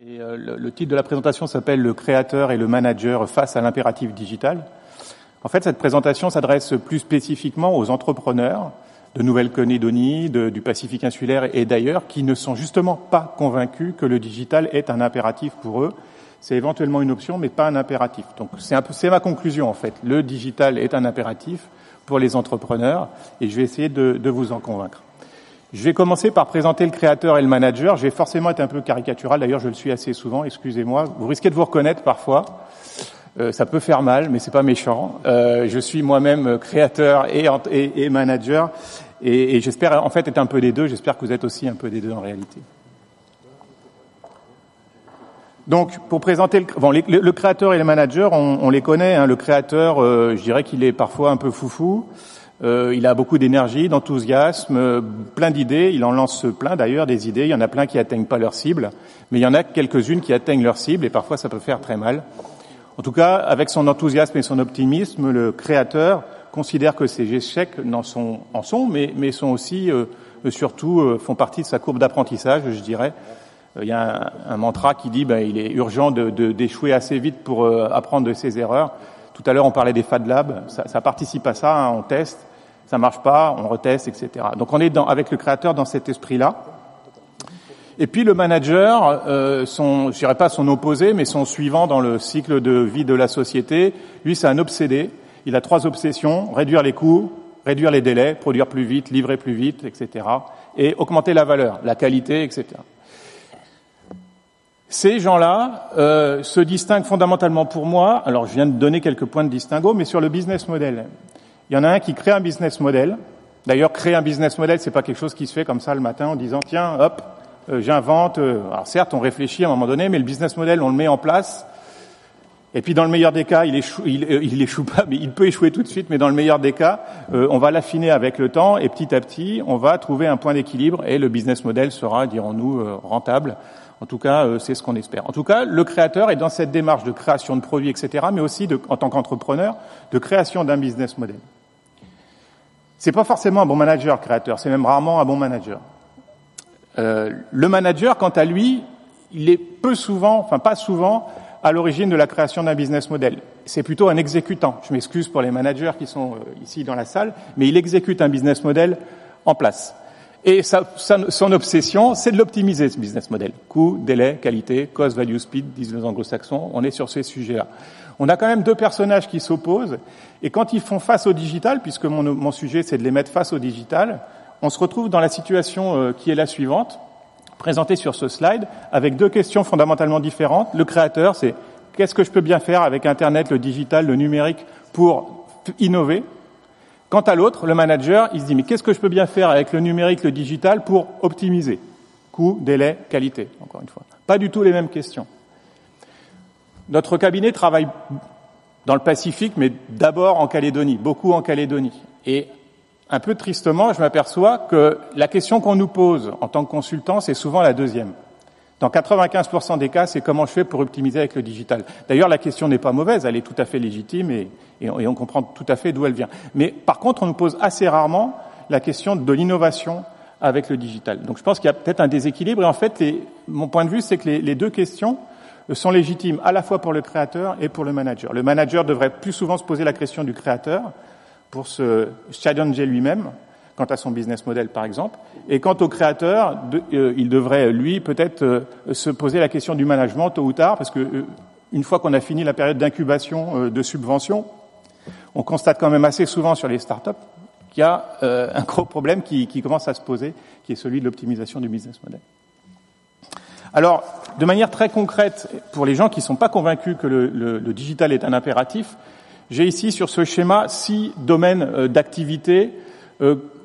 Et le titre de la présentation s'appelle « Le créateur et le manager face à l'impératif digital ». En fait, cette présentation s'adresse plus spécifiquement aux entrepreneurs de Nouvelle-Calédonie, du Pacifique insulaire et d'ailleurs, qui ne sont justement pas convaincus que le digital est un impératif pour eux. C'est éventuellement une option, mais pas un impératif. Donc, c'est ma conclusion, en fait. Le digital est un impératif pour les entrepreneurs et je vais essayer de vous en convaincre. Je vais commencer par présenter le créateur et le manager. Je vais forcément être un peu caricatural, d'ailleurs je le suis assez souvent, excusez-moi. Vous risquez de vous reconnaître parfois. Ça peut faire mal, mais c'est pas méchant. Je suis moi-même créateur et manager et j'espère en fait être un peu des deux. J'espère que vous êtes aussi un peu des deux en réalité. Donc, pour présenter le créateur et le manager, on les connaît. Hein. Le créateur, je dirais qu'il est parfois un peu foufou. Il a beaucoup d'énergie, d'enthousiasme, plein d'idées. Il en lance plein d'ailleurs, des idées. Il y en a plein qui atteignent pas leur cible, mais il y en a quelques-unes qui atteignent leur cible et parfois ça peut faire très mal. En tout cas, avec son enthousiasme et son optimisme, le créateur considère que ses échecs en sont, mais sont aussi, surtout, font partie de sa courbe d'apprentissage, je dirais. Il y a un mantra qui dit il est urgent d'échouer assez vite pour apprendre de ses erreurs. Tout à l'heure, on parlait des Fad Labs, ça participe à ça, hein, on teste, ça marche pas, on reteste, etc. Donc on est avec le créateur dans cet esprit-là. Et puis le manager, je dirais pas son opposé, mais son suivant dans le cycle de vie de la société, lui c'est un obsédé. Il a 3 obsessions, réduire les coûts, réduire les délais, produire plus vite, livrer plus vite, etc. Et augmenter la valeur, la qualité, etc. Ces gens-là se distinguent fondamentalement pour moi. Alors, je viens de donner quelques points de distinguo, mais sur le business model. Il y en a un qui crée un business model. D'ailleurs, créer un business model, c'est pas quelque chose qui se fait comme ça le matin en disant tiens, hop, j'invente. Alors certes, on réfléchit à un moment donné, mais le business model, on le met en place. Et puis, dans le meilleur des cas, il échoue pas, mais il peut échouer tout de suite. Mais dans le meilleur des cas, on va l'affiner avec le temps et petit à petit, on va trouver un point d'équilibre et le business model sera, dirons-nous, rentable. En tout cas, c'est ce qu'on espère. En tout cas, le créateur est dans cette démarche de création de produits, etc., mais aussi, en tant qu'entrepreneur, de création d'un business model. C'est pas forcément un bon manager, créateur. C'est même rarement un bon manager. Le manager, quant à lui, il est pas souvent, à l'origine de la création d'un business model. C'est plutôt un exécutant. Je m'excuse pour les managers qui sont ici dans la salle, mais il exécute un business model en place. Et son obsession, c'est de l'optimiser, ce business model. Coût, délai, qualité, cost, value, speed, disent les anglo-saxons. On est sur ces sujets-là. On a quand même 2 personnages qui s'opposent. Et quand ils font face au digital, puisque mon sujet, c'est de les mettre face au digital, on se retrouve dans la situation qui est la suivante, présentée sur ce slide, avec 2 questions fondamentalement différentes. Le créateur, c'est qu'est-ce que je peux bien faire avec Internet, le digital, le numérique pour innover ? Quant à l'autre, le manager, il se dit mais qu'est-ce que je peux bien faire avec le numérique, le digital pour optimiser ? Coût, délai, qualité, encore une fois. Pas du tout les mêmes questions. Notre cabinet travaille dans le Pacifique, mais d'abord en Calédonie, beaucoup en Calédonie. Et un peu tristement, je m'aperçois que la question qu'on nous pose en tant que consultant, c'est souvent la deuxième. Dans 95% des cas, c'est comment je fais pour optimiser avec le digital. D'ailleurs, la question n'est pas mauvaise, elle est tout à fait légitime et on comprend tout à fait d'où elle vient. Mais par contre, on nous pose assez rarement la question de l'innovation avec le digital. Donc je pense qu'il y a peut-être un déséquilibre et en fait, mon point de vue, c'est que les 2 questions sont légitimes à la fois pour le créateur et pour le manager. Le manager devrait plus souvent se poser la question du créateur pour se challenger lui-même quant à son business model, par exemple. Et quant au créateur, il devrait, lui, peut-être se poser la question du management tôt ou tard, parce que une fois qu'on a fini la période d'incubation de subvention, on constate quand même assez souvent sur les startups qu'il y a un gros problème qui commence à se poser, qui est celui de l'optimisation du business model. Alors, de manière très concrète, pour les gens qui ne sont pas convaincus que le digital est un impératif, j'ai ici sur ce schéma 6 domaines d'activité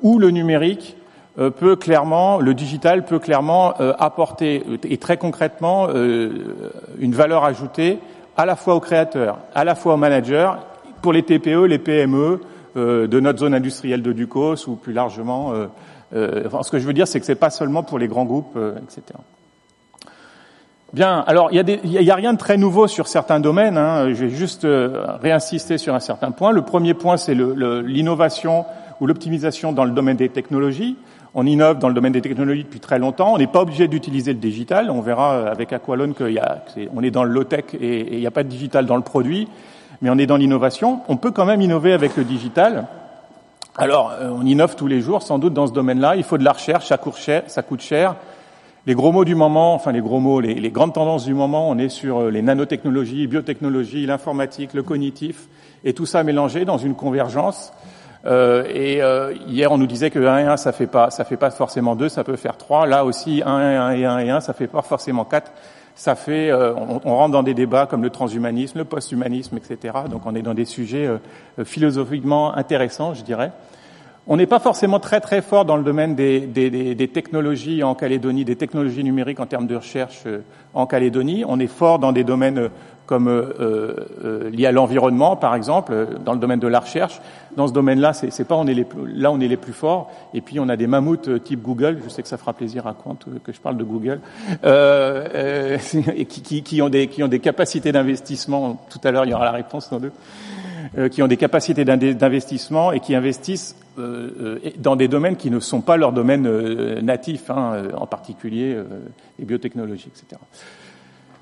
où le numérique le digital peut clairement apporter, et très concrètement, une valeur ajoutée à la fois aux créateurs, à la fois aux managers, pour les TPE, les PME de notre zone industrielle de Ducos ou plus largement. Ce que je veux dire, c'est que c'est pas seulement pour les grands groupes, etc. Bien, alors il y a rien de très nouveau sur certains domaines. Hein. Je vais juste réinsister sur un certain point. Le premier point, c'est l'innovation ou l'optimisation dans le domaine des technologies. On innove dans le domaine des technologies depuis très longtemps. On n'est pas obligé d'utiliser le digital. On verra avec Aqualone qu'on est dans le low-tech et il n'y a pas de digital dans le produit, mais on est dans l'innovation. On peut quand même innover avec le digital. Alors, on innove tous les jours, sans doute dans ce domaine-là. Il faut de la recherche, ça coûte cher. Les gros mots du moment, enfin les gros mots, les grandes tendances du moment, on est sur les nanotechnologies, les biotechnologies, l'informatique, le cognitif, et tout ça mélangé dans une convergence. Hier, on nous disait que 1 et 1, ça fait pas forcément 2, ça peut faire 3. Là aussi, 1 et 1, ça fait pas forcément 4. Ça fait, on rentre dans des débats comme le transhumanisme, le posthumanisme, etc. Donc, on est dans des sujets philosophiquement intéressants, je dirais. On n'est pas forcément très très fort dans le domaine des technologies en Calédonie, des technologies numériques en termes de recherche en Calédonie. On est fort dans des domaines comme liés à l'environnement, par exemple, dans le domaine de la recherche. Dans ce domaine-là, c'est pas on est les plus forts. Et puis on a des mammouths type Google. Je sais que ça fera plaisir à Quant que je parle de Google, et qui ont des capacités d'investissement. Tout à l'heure, il y aura la réponse dans deux. Qui ont des capacités d'investissement et qui investissent dans des domaines qui ne sont pas leurs domaines natifs, en particulier les biotechnologies, etc.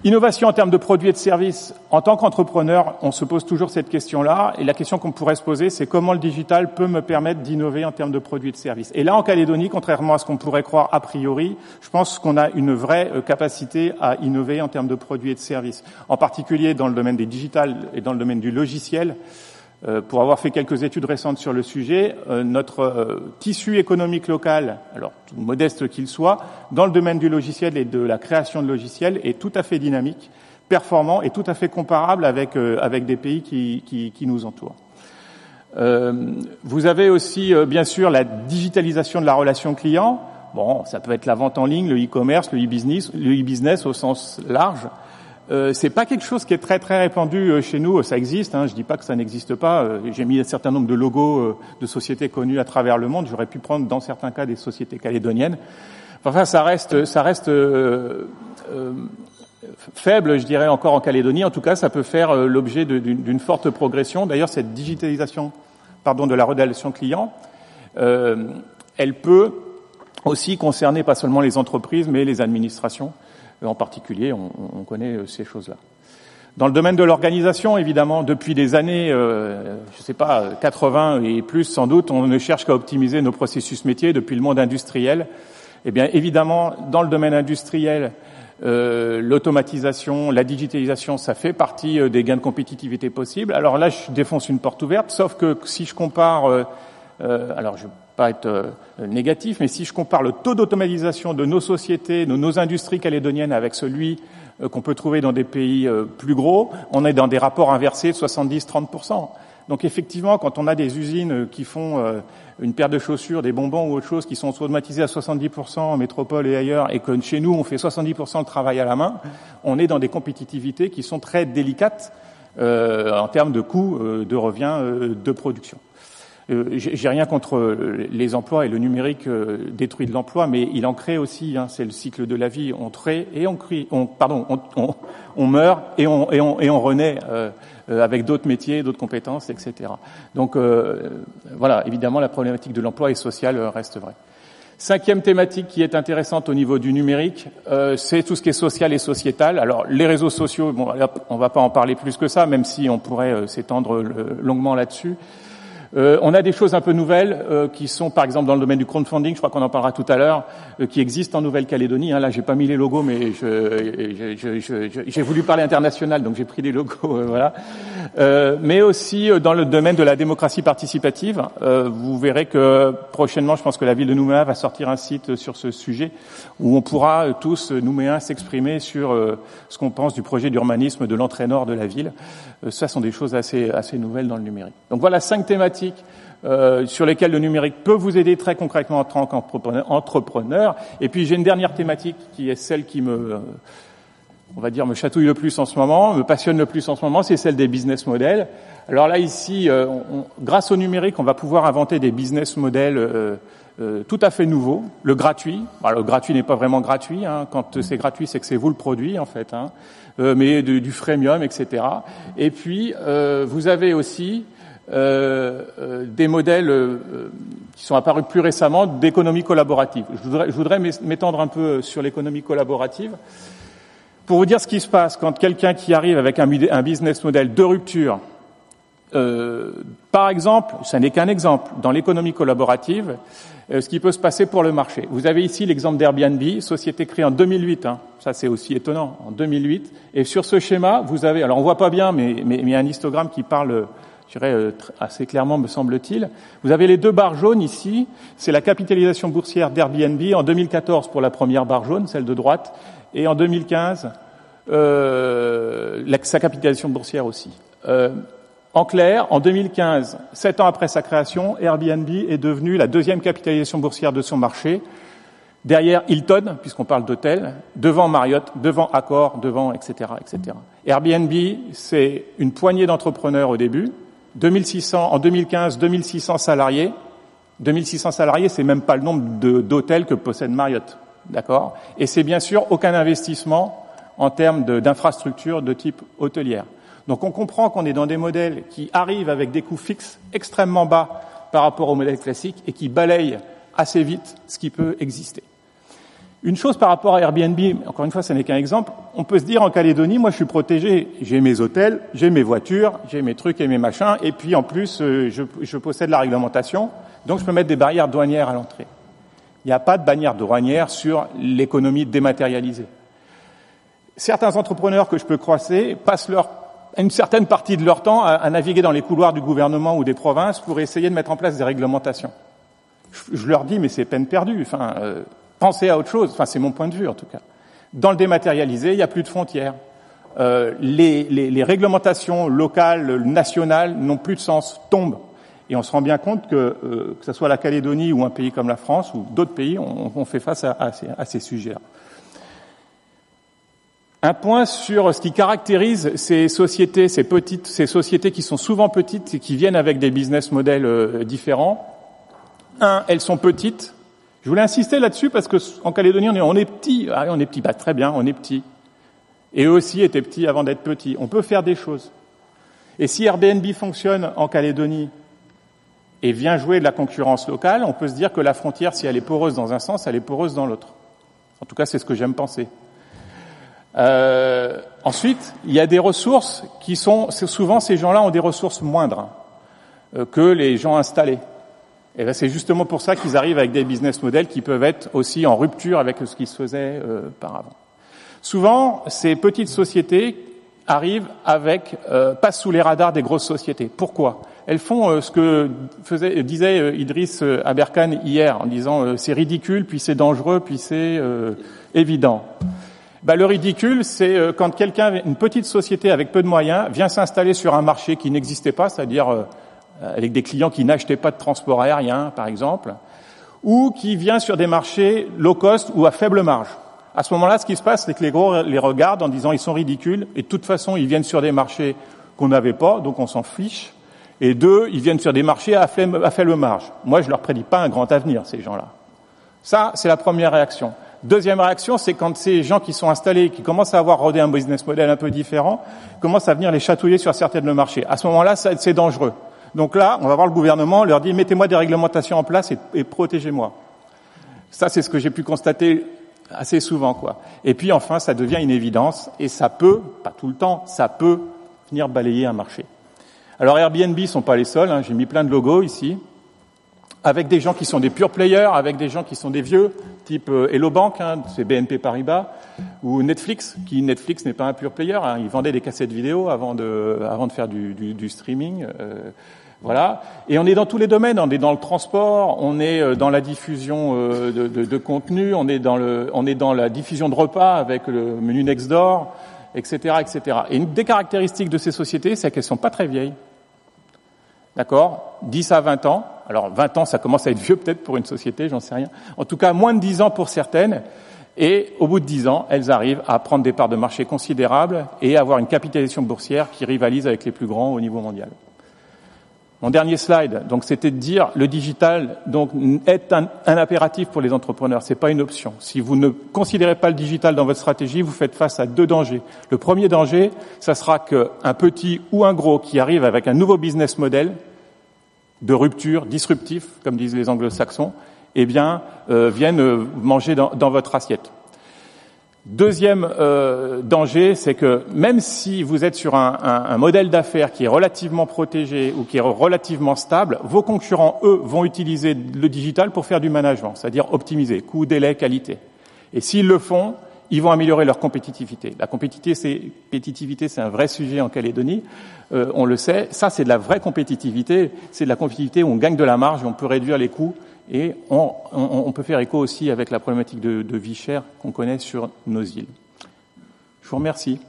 Innovation en termes de produits et de services. En tant qu'entrepreneur, on se pose toujours cette question-là, et la question qu'on pourrait se poser, c'est comment le digital peut me permettre d'innover en termes de produits et de services. Et là, en Calédonie, contrairement à ce qu'on pourrait croire a priori, je pense qu'on a une vraie capacité à innover en termes de produits et de services, en particulier dans le domaine des digitales et dans le domaine du logiciel. Pour avoir fait quelques études récentes sur le sujet, notre tissu économique local, alors tout modeste qu'il soit, dans le domaine du logiciel et de la création de logiciels, est tout à fait dynamique, performant et tout à fait comparable avec des pays qui nous entourent. Vous avez aussi, bien sûr, la digitalisation de la relation client. Bon, ça peut être la vente en ligne, le e-commerce, le e-business au sens large. C'est pas quelque chose qui est très très répandu chez nous. Ça existe, je dis pas que ça n'existe pas. J'ai mis un certain nombre de logos de sociétés connues à travers le monde. J'aurais pu prendre dans certains cas des sociétés calédoniennes. Enfin, ça reste faible, je dirais, encore en Calédonie. En tout cas, ça peut faire l'objet d'une forte progression. D'ailleurs, cette digitalisation, de la relation client, elle peut aussi concerner pas seulement les entreprises, mais les administrations. En particulier, on connaît ces choses-là. Dans le domaine de l'organisation, évidemment, depuis des années, 80 et plus sans doute, on ne cherche qu'à optimiser nos processus métiers depuis le monde industriel. Eh bien, évidemment, dans le domaine industriel, l'automatisation, la digitalisation, ça fait partie des gains de compétitivité possibles. Alors là, je défonce une porte ouverte, sauf que si je compare, alors je pas être négatif, mais si je compare le taux d'automatisation de nos sociétés, de nos industries calédoniennes avec celui qu'on peut trouver dans des pays plus gros, on est dans des rapports inversés de 70-30%. Donc effectivement, quand on a des usines qui font une paire de chaussures, des bonbons ou autre chose, qui sont automatisées à 70% en métropole et ailleurs, et que chez nous on fait 70% de travail à la main, on est dans des compétitivités qui sont très délicates en termes de coûts de revient de production. J'ai rien contre les emplois et le numérique détruit de l'emploi, mais il en crée aussi. C'est le cycle de la vie. On crée et on meurt et on renaît avec d'autres métiers, d'autres compétences, etc. Donc voilà, évidemment, la problématique de l'emploi et sociale reste vraie. 5e thématique qui est intéressante au niveau du numérique, c'est tout ce qui est social et sociétal. Alors les réseaux sociaux, bon, on va pas en parler plus que ça, même si on pourrait s'étendre longuement là-dessus. On a des choses un peu nouvelles qui sont par exemple dans le domaine du crowdfunding, je crois qu'on en parlera tout à l'heure, qui existent en Nouvelle-Calédonie. Là, j'ai pas mis les logos, mais j'ai voulu parler international, donc j'ai pris les logos, voilà. Mais aussi dans le domaine de la démocratie participative, vous verrez que prochainement, je pense que la ville de Nouméa va sortir un site sur ce sujet où on pourra tous Nouméens s'exprimer sur ce qu'on pense du projet d'urbanisme de l'entrée nord de la ville. Ça sont des choses assez nouvelles dans le numérique. Donc voilà 5 thématiques sur lesquelles le numérique peut vous aider très concrètement en tant qu'entrepreneur. Et puis j'ai une dernière thématique qui est celle qui me chatouille le plus en ce moment, me passionne le plus en ce moment, c'est celle des business models. Alors là ici, grâce au numérique, on va pouvoir inventer des business models tout à fait nouveaux. Le gratuit, le gratuit n'est pas vraiment gratuit. Quand c'est gratuit, c'est que c'est vous le produit en fait. Mais du freemium, etc. Et puis vous avez aussi des modèles qui sont apparus plus récemment d'économie collaborative. Je voudrais m'étendre un peu sur l'économie collaborative pour vous dire ce qui se passe quand quelqu'un qui arrive avec un business model de rupture, par exemple, ça n'est qu'un exemple, dans l'économie collaborative, ce qui peut se passer pour le marché. Vous avez ici l'exemple d'Airbnb, société créée en 2008, ça c'est aussi étonnant, en 2008, et sur ce schéma, vous avez, alors on voit pas bien, mais il y a un histogramme qui parle, je dirais, assez clairement, me semble-t-il. Vous avez les deux barres jaunes ici, c'est la capitalisation boursière d'Airbnb en 2014 pour la première barre jaune, celle de droite, et en 2015, sa capitalisation boursière aussi. En clair, en 2015, 7 ans après sa création, Airbnb est devenu la deuxième capitalisation boursière de son marché, derrière Hilton, puisqu'on parle d'hôtel, devant Marriott, devant Accor, devant etc., etc. Airbnb, c'est une poignée d'entrepreneurs au début, en 2015, 2600 salariés. 2600 salariés, c'est même pas le nombre d'hôtels que possède Marriott, d'accord? Et c'est bien sûr aucun investissement en termes d'infrastructures de type hôtelière. Donc on comprend qu'on est dans des modèles qui arrivent avec des coûts fixes extrêmement bas par rapport aux modèles classiques et qui balayent assez vite ce qui peut exister. Une chose par rapport à Airbnb, encore une fois, ce n'est qu'un exemple, on peut se dire en Calédonie, moi je suis protégé, j'ai mes hôtels, j'ai mes voitures, j'ai mes trucs et mes machins, et puis en plus je possède la réglementation, donc je peux mettre des barrières douanières à l'entrée. Il n'y a pas de barrière douanière sur l'économie dématérialisée. Certains entrepreneurs que je peux croiser passent une certaine partie de leur temps à naviguer dans les couloirs du gouvernement ou des provinces pour essayer de mettre en place des réglementations. Je leur dis, mais c'est peine perdue. Pensez à autre chose. C'est mon point de vue en tout cas. Dans le dématérialisé, il n'y a plus de frontières. Les réglementations locales, nationales n'ont plus de sens, tombent. Et on se rend bien compte que ce soit la Calédonie ou un pays comme la France ou d'autres pays, on fait face à ces sujets-là. Un point sur ce qui caractérise ces sociétés qui sont souvent petites et qui viennent avec des business models différents. Elles sont petites. Je voulais insister là-dessus parce que en Calédonie, on est petit. Ah, on est petit, très bien, on est petit. Et eux aussi étaient petits avant d'être petits. On peut faire des choses. Et si Airbnb fonctionne en Calédonie et vient jouer de la concurrence locale, on peut se dire que la frontière, si elle est poreuse dans un sens, elle est poreuse dans l'autre. En tout cas, c'est ce que j'aime penser. Ensuite, il y a des ressources souvent ces gens-là ont des ressources moindres que les gens installés. Et là, c'est justement pour ça qu'ils arrivent avec des business models qui peuvent être aussi en rupture avec ce qui se faisait par avant. Souvent, ces petites sociétés arrivent passent sous les radars des grosses sociétés. Pourquoi? Elles font ce que disait Idriss Aberkan hier en disant c'est ridicule, puis c'est dangereux, puis c'est évident. Le ridicule, c'est quand une petite société avec peu de moyens, vient s'installer sur un marché qui n'existait pas, c'est-à-dire avec des clients qui n'achetaient pas de transport aérien, par exemple, ou qui vient sur des marchés low cost ou à faible marge. À ce moment-là, ce qui se passe, c'est que les gros les regardent en disant ils sont ridicules, et de toute façon, ils viennent sur des marchés qu'on n'avait pas, donc on s'en fiche. Et deux, ils viennent sur des marchés à faible marge. Moi, je leur prédis pas un grand avenir, ces gens-là. Ça, c'est la première réaction. Deuxième réaction, c'est quand ces gens qui sont installés, qui commencent à avoir rodé un business model un peu différent, commencent à venir les chatouiller sur certains de nos marchés. À ce moment-là, c'est dangereux. Donc là, on va voir le gouvernement, leur dit mettez-moi des réglementations en place et protégez-moi. Ça, c'est ce que j'ai pu constater assez souvent, quoi. Et puis enfin, ça devient une évidence et ça peut, pas tout le temps, ça peut venir balayer un marché. Alors Airbnb sont pas les seuls, j'ai mis plein de logos ici, avec des gens qui sont des pure players, avec des gens qui sont des vieux, type Hello Bank, c'est BNP Paribas, ou Netflix, Netflix n'est pas un pure player, ils vendaient des cassettes vidéo avant de faire du streaming, voilà. Et on est dans tous les domaines, on est dans le transport, on est dans la diffusion de contenu, on est dans la diffusion de repas avec le menu Nextdoor, etc., etc. Et une des caractéristiques de ces sociétés, c'est qu'elles sont pas très vieilles. D'accord? 10 à 20 ans. Alors 20 ans, ça commence à être vieux peut-être pour une société, j'en sais rien. En tout cas, moins de 10 ans pour certaines. Et au bout de 10 ans, elles arrivent à prendre des parts de marché considérables et avoir une capitalisation boursière qui rivalise avec les plus grands au niveau mondial. Mon dernier slide, donc, c'était de dire le digital donc est un impératif pour les entrepreneurs, c'est pas une option. Si vous ne considérez pas le digital dans votre stratégie, vous faites face à deux dangers. Le premier danger, ça sera qu'un petit ou un gros qui arrive avec un nouveau business model de rupture, disruptifs, comme disent les anglo-saxons, eh bien, viennent manger dans votre assiette. Deuxième danger, c'est que même si vous êtes sur un modèle d'affaires qui est relativement protégé ou qui est relativement stable, vos concurrents, eux, vont utiliser le digital pour faire du management, c'est-à-dire optimiser coût, délai, qualité. Et s'ils le font, ils vont améliorer leur compétitivité. La compétitivité, c'est un vrai sujet en Calédonie, on le sait. Ça, c'est de la vraie compétitivité. C'est de la compétitivité où on gagne de la marge et on peut réduire les coûts. Et on peut faire écho aussi avec la problématique de vie chère qu'on connaît sur nos îles. Je vous remercie.